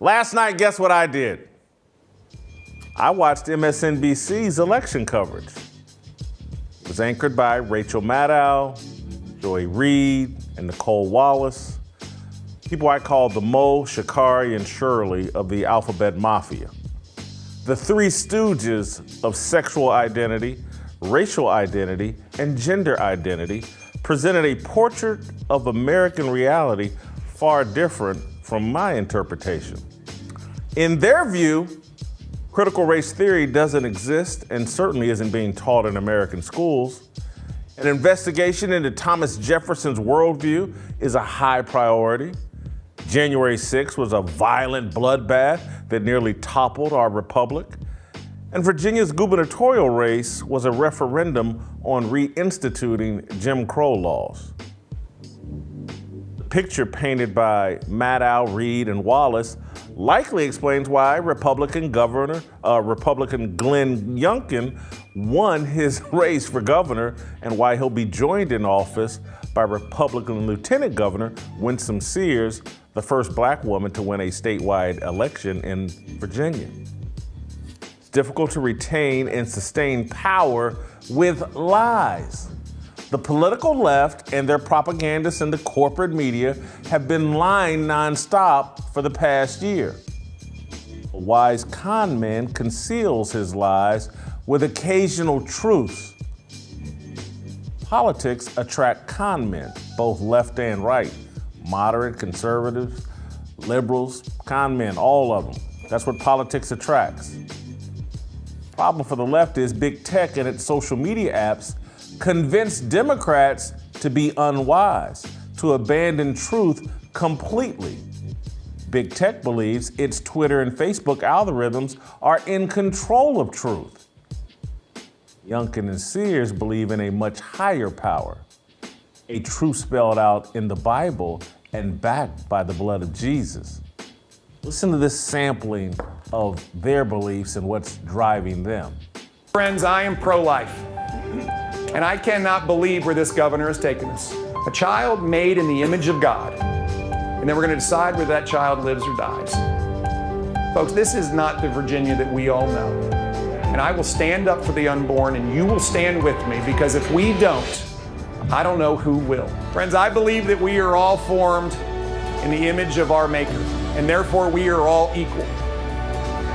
Last night, guess what I did? I watched MSNBC's election coverage. It was anchored by Rachel Maddow, Joy Reid, and Nicole Wallace, people I call the Mo, Sha'Carri, and Shirley of the alphabet mafia. The three stooges of sexual identity, racial identity, and gender identity presented a portrait of American reality far different from my interpretation. In their view, critical race theory doesn't exist and certainly isn't being taught in American schools. An investigation into Thomas Jefferson's worldview is a high priority. January 6th was a violent bloodbath that nearly toppled our republic. And Virginia's gubernatorial race was a referendum on reinstituting Jim Crow laws. The picture painted by Maddow, Reid, and Wallace likely explains why Republican Glenn Youngkin won his race for governor and why he'll be joined in office by Republican Lieutenant Governor Winsome Sears, the first black woman to win a statewide election in Virginia. It's difficult to retain and sustain power with lies. The political left and their propagandists in the corporate media have been lying nonstop for the past year. A wise con man conceals his lies with occasional truths. Politics attract con men, both left and right, moderate, conservatives, liberals, con men, all of them. That's what politics attracts. Problem for the left is big tech and its social media apps convince Democrats to be unwise, to abandon truth completely. Big tech believes its Twitter and Facebook algorithms are in control of truth. Youngkin and Sears believe in a much higher power, a truth spelled out in the Bible and backed by the blood of Jesus. Listen to this sampling of their beliefs and what's driving them. Friends, I am pro-life. And I cannot believe where this governor has taken us. A child made in the image of God. And then we're going to decide whether that child lives or dies. Folks, this is not the Virginia that we all know. And I will stand up for the unborn, and you will stand with me, because if we don't, I don't know who will. Friends, I believe that we are all formed in the image of our Maker, and therefore we are all equal.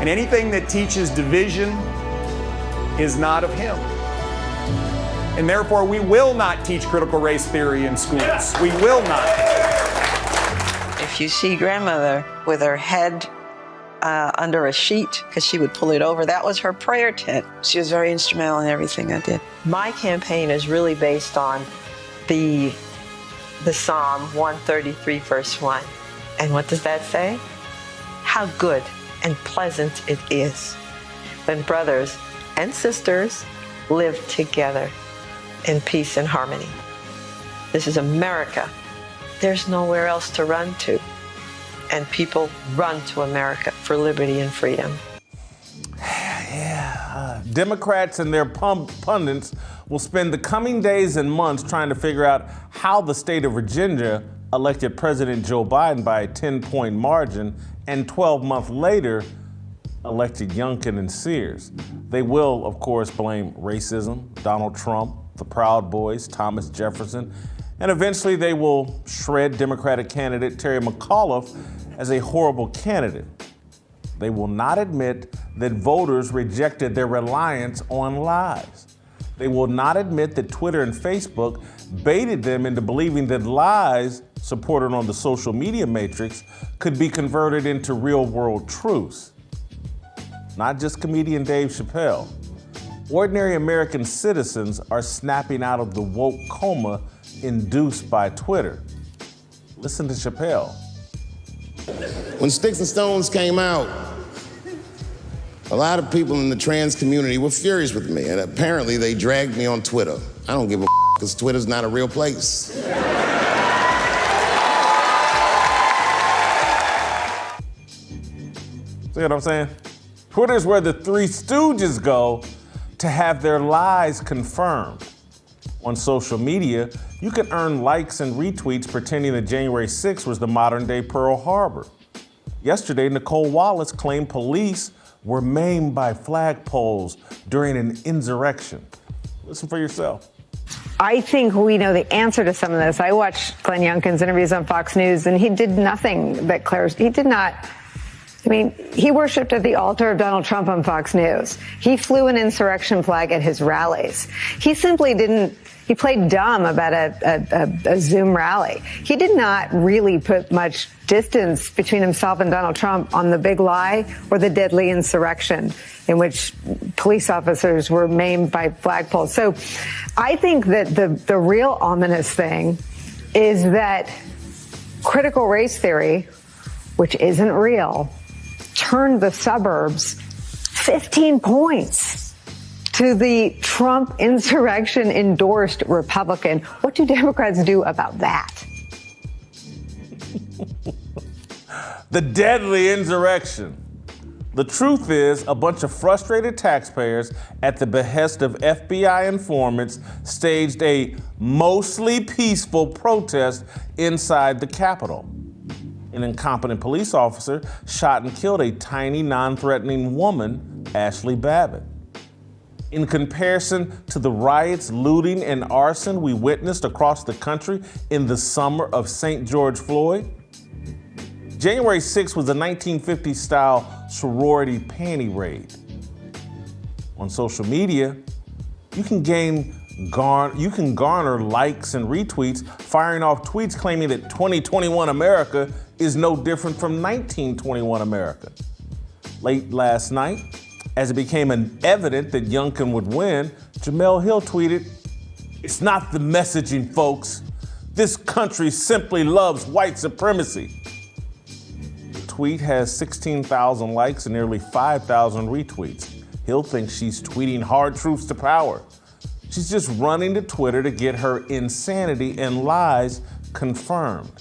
And anything that teaches division is not of Him. And therefore, we will not teach critical race theory in schools. We will not. If you see grandmother with her head under a sheet, because she would pull it over, that was her prayer tent. She was very instrumental in everything I did. My campaign is really based on the Psalm 133, verse 1. And what does that say? How good and pleasant it is when brothers and sisters live together in peace and harmony. This is America. There's nowhere else to run to. And people run to America for liberty and freedom. Democrats and their pundits will spend the coming days and months trying to figure out how the state of Virginia elected President Joe Biden by a 10-point margin and 12 months later elected Youngkin and Sears. They will, of course, blame racism, Donald Trump, the Proud Boys, Thomas Jefferson, and eventually they will shred Democratic candidate Terry McAuliffe as a horrible candidate. They will not admit that voters rejected their reliance on lies. They will not admit that Twitter and Facebook baited them into believing that lies supported on the social media matrix could be converted into real-world truths. Not just comedian Dave Chappelle. Ordinary American citizens are snapping out of the woke coma induced by Twitter. Listen to Chappelle. When Sticks and Stones came out, a lot of people in the trans community were furious with me, and apparently they dragged me on Twitter. I don't give a because Twitter's not a real place. See what I'm saying? Twitter's where the three stooges go to have their lies confirmed. On social media, you can earn likes and retweets pretending that January 6th was the modern-day Pearl Harbor. Yesterday, Nicole Wallace claimed police were maimed by flagpoles during an insurrection. Listen for yourself. I think we know the answer to some of this. I watched Glenn Youngkin's interviews on Fox News, and he did nothing that he did not. I mean, he worshipped at the altar of Donald Trump on Fox News. He flew an insurrection flag at his rallies. He simply didn't. He played dumb about a Zoom rally. He did not really put much distance between himself and Donald Trump on the big lie or the deadly insurrection in which police officers were maimed by flagpoles. So I think that the real ominous thing is that critical race theory, which isn't real, turned the suburbs 15 points to the Trump insurrection endorsed Republican. What do Democrats do about that? The deadly insurrection. The truth is, a bunch of frustrated taxpayers at the behest of FBI informants staged a mostly peaceful protest inside the Capitol. An incompetent police officer shot and killed a tiny, non-threatening woman, Ashley Babbitt. In comparison to the riots, looting, and arson we witnessed across the country in the summer of St. George Floyd, January 6th was a 1950s-style sorority panty raid. On social media, you can garner likes and retweets, firing off tweets claiming that 2021 America is no different from 1921 America. Late last night, as it became evident that Youngkin would win, Jamel Hill tweeted, "It's not the messaging, folks. This country simply loves white supremacy." The tweet has 16,000 likes and nearly 5,000 retweets. Hill thinks she's tweeting hard truths to power. She's just running to Twitter to get her insanity and lies confirmed.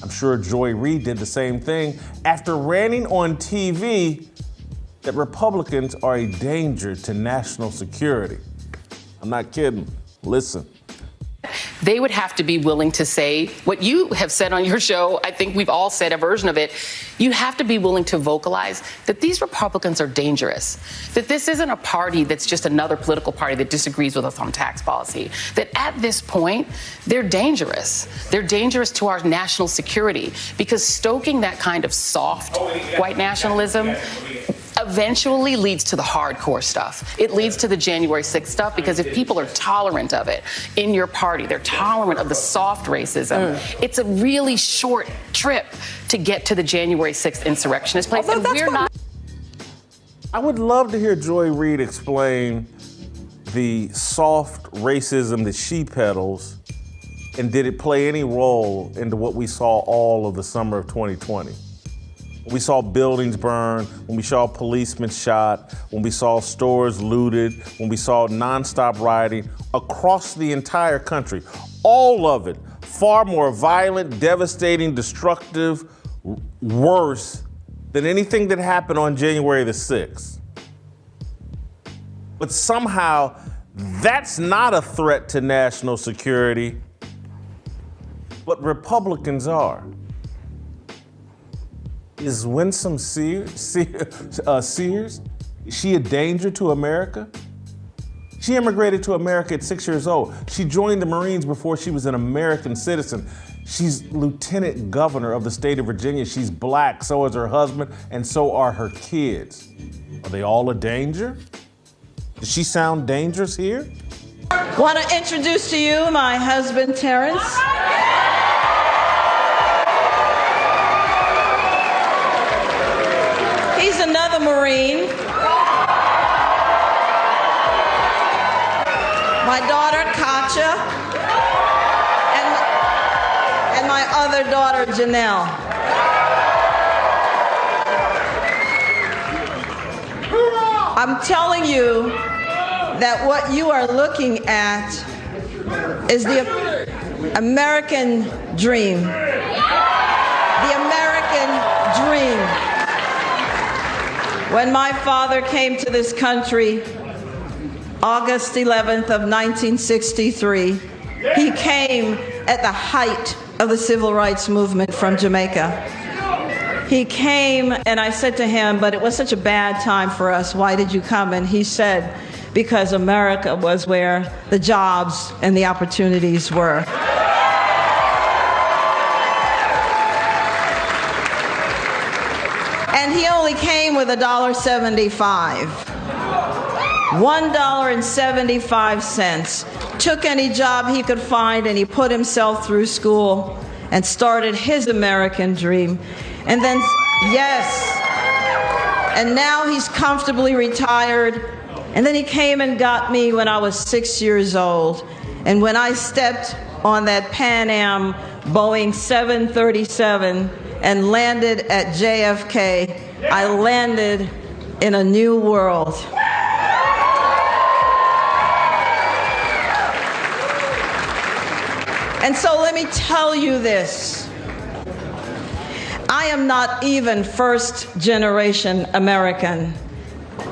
I'm sure Joy Reid did the same thing after ranting on TV that Republicans are a danger to national security. I'm not kidding. Listen. They would have to be willing to say what you have said on your show. I think we've all said a version of it. You have to be willing to vocalize that these Republicans are dangerous, that this isn't a party that's just another political party that disagrees with us on tax policy, that at this point, they're dangerous. They're dangerous to our national security because stoking that kind of soft white nationalism eventually leads to the hardcore stuff. It leads to the January 6th stuff because if people are tolerant of it in your party, they're tolerant of the soft racism, it's a really short trip to get to the January 6th insurrectionist place. And we're not. I would love to hear Joy Reid explain the soft racism that she peddles, and did it play any role into what we saw all of the summer of 2020? When we saw buildings burn, when we saw policemen shot, when we saw stores looted, when we saw nonstop rioting across the entire country, all of it far more violent, devastating, destructive, worse than anything that happened on January the 6th. But somehow, that's not a threat to national security, but Republicans are. Is Winsome Sears, is she a danger to America? She immigrated to America at 6 years old. She joined the Marines before she was an American citizen. She's lieutenant governor of the state of Virginia. She's black, so is her husband, and so are her kids. Are they all a danger? Does she sound dangerous here? Want to introduce to you my husband, Terrence. He's another Marine. My daughter, Katja, and my other daughter, Janelle. I'm telling you that what you are looking at is the American dream. The American dream. When my father came to this country, August 11th of 1963, he came at the height of the civil rights movement from Jamaica. He came and I said to him, but it was such a bad time for us. Why did you come? And he said, because America was where the jobs and the opportunities were. And he only came with $1.75. $1.75. Took any job he could find and he put himself through school and started his American dream. And then, yes, and now he's comfortably retired. And then he came and got me when I was 6 years old. And when I stepped on that Pan Am Boeing 737 and landed at JFK, I landed in a new world. And so let me tell you this. I am not even first-generation American.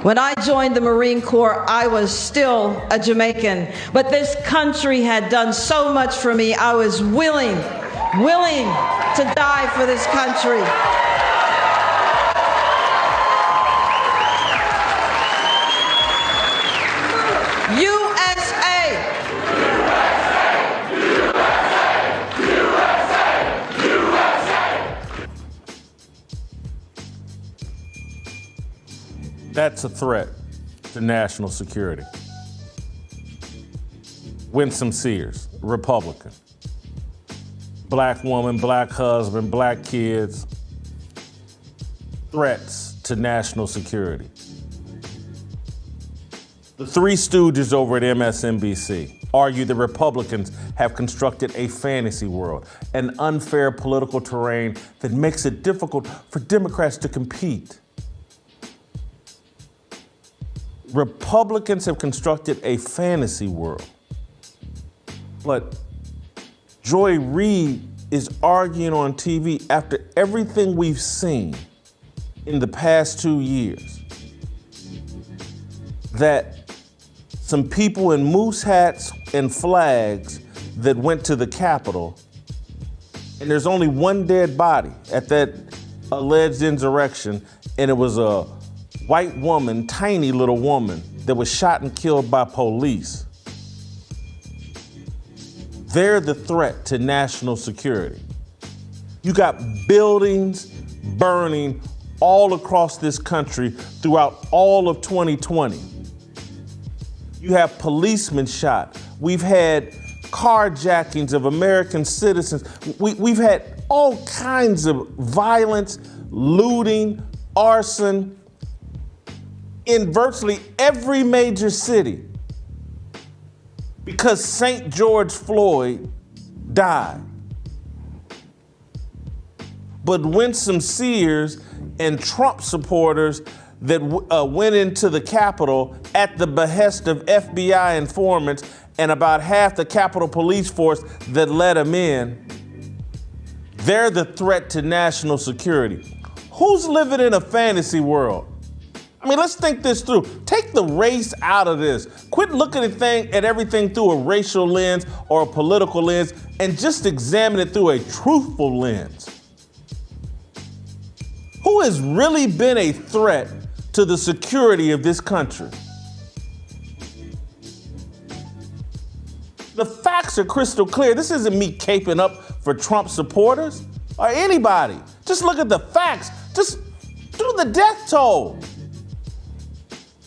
When I joined the Marine Corps, I was still a Jamaican. But this country had done so much for me, I was willing to die for this country. USA! That's a threat to national security. Winsome Sears, Republican. Black woman, black husband, black kids. Threats to national security. The three stooges over at MSNBC argue the Republicans have constructed a fantasy world, an unfair political terrain that makes it difficult for Democrats to compete. Republicans have constructed a fantasy world. But Joy Reid is arguing on TV after everything we've seen in the past 2 years that some people in moose hats and flags that went to the Capitol, and there's only one dead body at that alleged insurrection, and it was a white woman, tiny little woman, that was shot and killed by police. They're the threat to national security. You got buildings burning all across this country throughout all of 2020. You have policemen shot. We've had carjackings of American citizens. We've had all kinds of violence, looting, arson in virtually every major city because St. George Floyd died. But Winsome Sears and Trump supporters that went into the Capitol at the behest of FBI informants and about half the Capitol Police Force that let them in, they're the threat to national security. Who's living in a fantasy world? I mean, let's think this through. Take the race out of this. Quit looking at everything through a racial lens or a political lens and just examine it through a truthful lens. Who has really been a threat to the security of this country? The facts are crystal clear. This isn't me caping up for Trump supporters or anybody. Just look at the facts. Just do the death toll.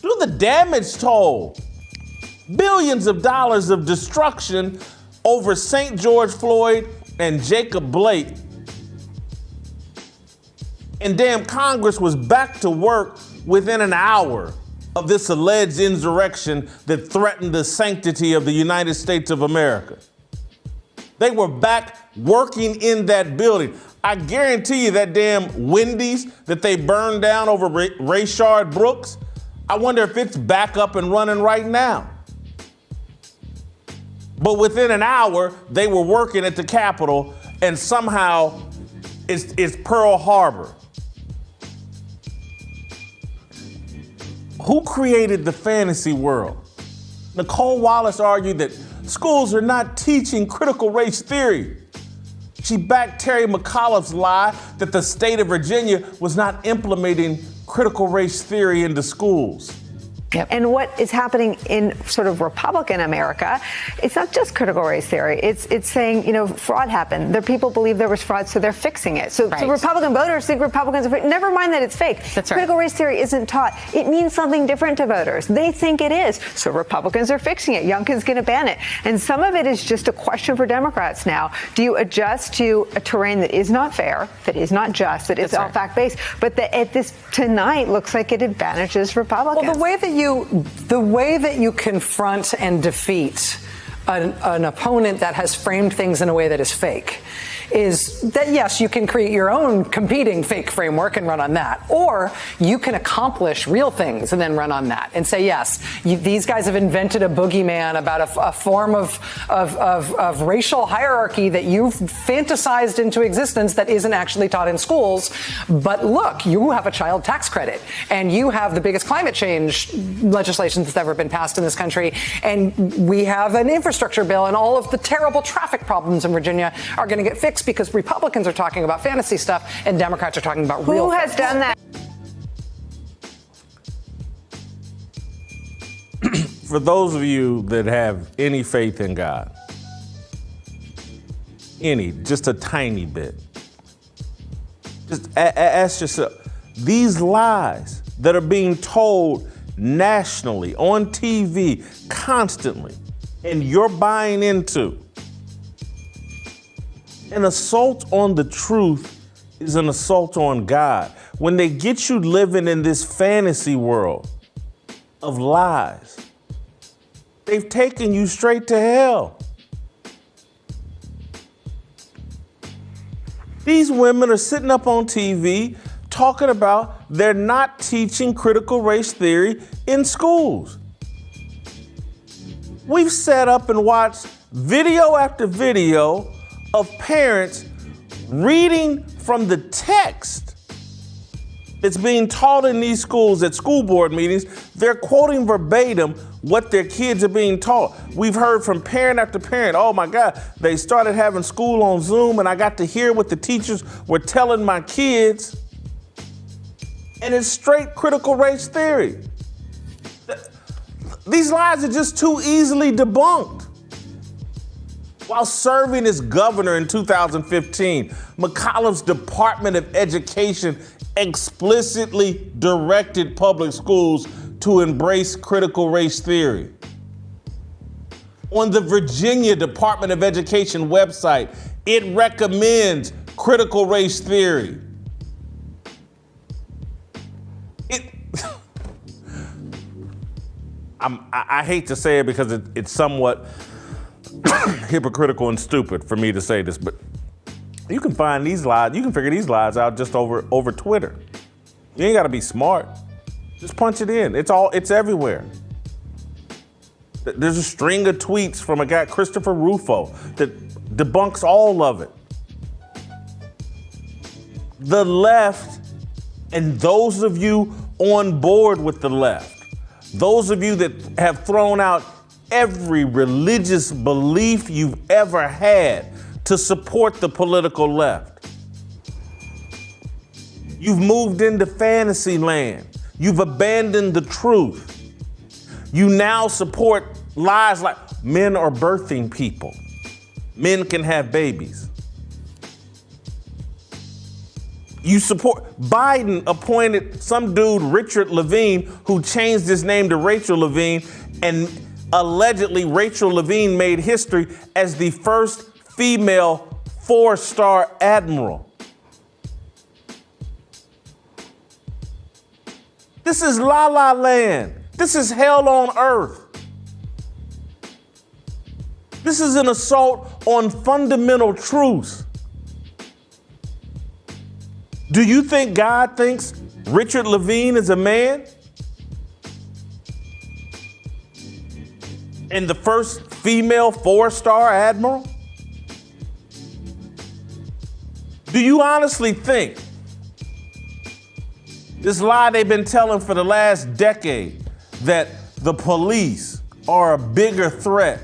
Do the damage toll. Billions of dollars of destruction over St. George Floyd and Jacob Blake. And damn, Congress was back to work within an hour of this alleged insurrection that threatened the sanctity of the United States of America. They were back working in that building. I guarantee you that damn Wendy's that they burned down over Rayshard Brooks, I wonder if it's back up and running right now. But within an hour, they were working at the Capitol, and somehow it's Pearl Harbor. Who created the fantasy world? Nicole Wallace argued that schools are not teaching critical race theory. She backed Terry McAuliffe's lie that the state of Virginia was not implementing critical race theory into schools. Yep. And what is happening in sort of Republican America, it's not just critical race theory. It's saying, fraud happened. People believe there was fraud, so they're fixing it. So Republican voters think Republicans are fake. Never mind that it's fake. That's right. Critical race theory isn't taught. It means something different to voters. They think it is. So Republicans are fixing it. Youngkin's going to ban it. And some of it is just a question for Democrats now. Do you adjust to a terrain that is not fair, that is not just, that is all fact-based, but that at this tonight looks like it advantages Republicans? Well, the way that you confront and defeat an opponent that has framed things in a way that is fake is that, yes, you can create your own competing fake framework and run on that. Or you can accomplish real things and then run on that and say, yes, these guys have invented a boogeyman about a form of racial hierarchy that you've fantasized into existence that isn't actually taught in schools. But look, you have a child tax credit and you have the biggest climate change legislation that's ever been passed in this country. And we have an infrastructure bill, and all of the terrible traffic problems in Virginia are going to get fixed because Republicans are talking about fantasy stuff and Democrats are talking about real things. Who has done that? For those of you that have any faith in God, just a tiny bit, just ask yourself, these lies that are being told nationally, on TV, constantly, and you're buying into, an assault on the truth is an assault on God. When they get you living in this fantasy world of lies, they've taken you straight to hell. These women are sitting up on TV talking about they're not teaching critical race theory in schools. We've sat up and watched video after video of parents reading from the text that's being taught in these schools at school board meetings. They're quoting verbatim what their kids are being taught. We've heard from parent after parent, oh my God, they started having school on Zoom and I got to hear what the teachers were telling my kids. And it's straight critical race theory. These lies are just too easily debunked. While serving as governor in 2015, McAuliffe's Department of Education explicitly directed public schools to embrace critical race theory. On the Virginia Department of Education website, it recommends critical race theory. I hate to say it because it's somewhat hypocritical and stupid for me to say this, but you can find these lies, you can figure these lies out just over Twitter. You ain't gotta be smart. Just punch it in. It's everywhere. There's a string of tweets from a guy, Christopher Rufo, that debunks all of it. The left, and those of you on board with the left, those of you that have thrown out every religious belief you've ever had to support the political left. You've moved into fantasy land. You've abandoned the truth. You now support lies like men are birthing people. Men can have babies. You support, Biden appointed some dude, Richard Levine, who changed his name to Rachel Levine, and allegedly Rachel Levine made history as the first female 4-star admiral. This is La La Land. This is hell on earth. This is an assault on fundamental truths. Do you think God thinks Richard Levine is a man? And the first female 4-star admiral? Do you honestly think this lie they've been telling for the last decade, that the police are a bigger threat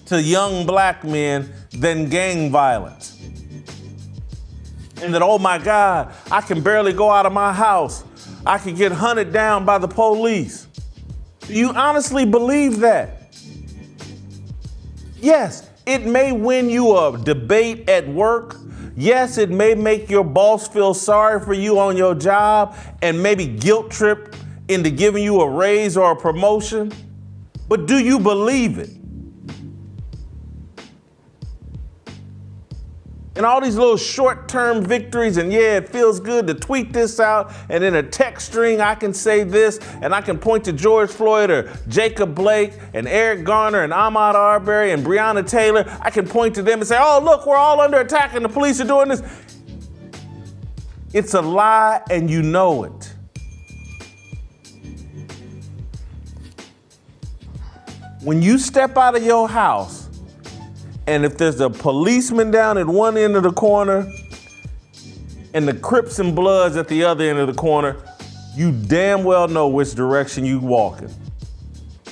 to young black men than gang violence? And that, oh my God, I can barely go out of my house. I could get hunted down by the police. Do you honestly believe that? Yes, it may win you a debate at work. Yes, it may make your boss feel sorry for you on your job and maybe guilt trip into giving you a raise or a promotion. But do you believe it? And all these little short-term victories, and yeah, it feels good to tweet this out, and in a text string I can say this, and I can point to George Floyd or Jacob Blake and Eric Garner and Ahmaud Arbery and Breonna Taylor. I can point to them and say, oh, look, we're all under attack and the police are doing this. It's a lie and you know it. When you step out of your house, and if there's a policeman down at one end of the corner and the Crips and Bloods at the other end of the corner, you damn well know which direction you walking.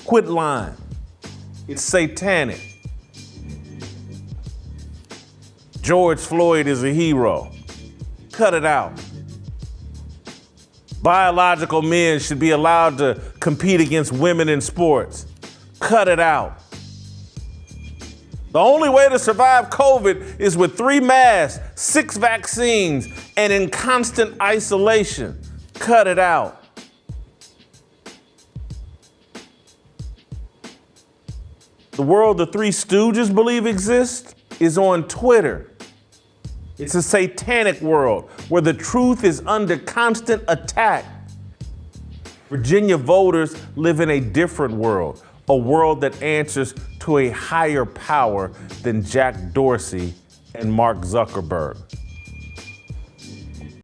Quit lying. It's satanic. George Floyd is a hero. Cut it out. Biological men should be allowed to compete against women in sports. Cut it out. The only way to survive COVID is with 3 masks, 6 vaccines, and in constant isolation. Cut it out. The world the 3 stooges believe exists is on Twitter. It's a satanic world where the truth is under constant attack. Virginia voters live in a different world, a world that answers to a higher power than Jack Dorsey and Mark Zuckerberg.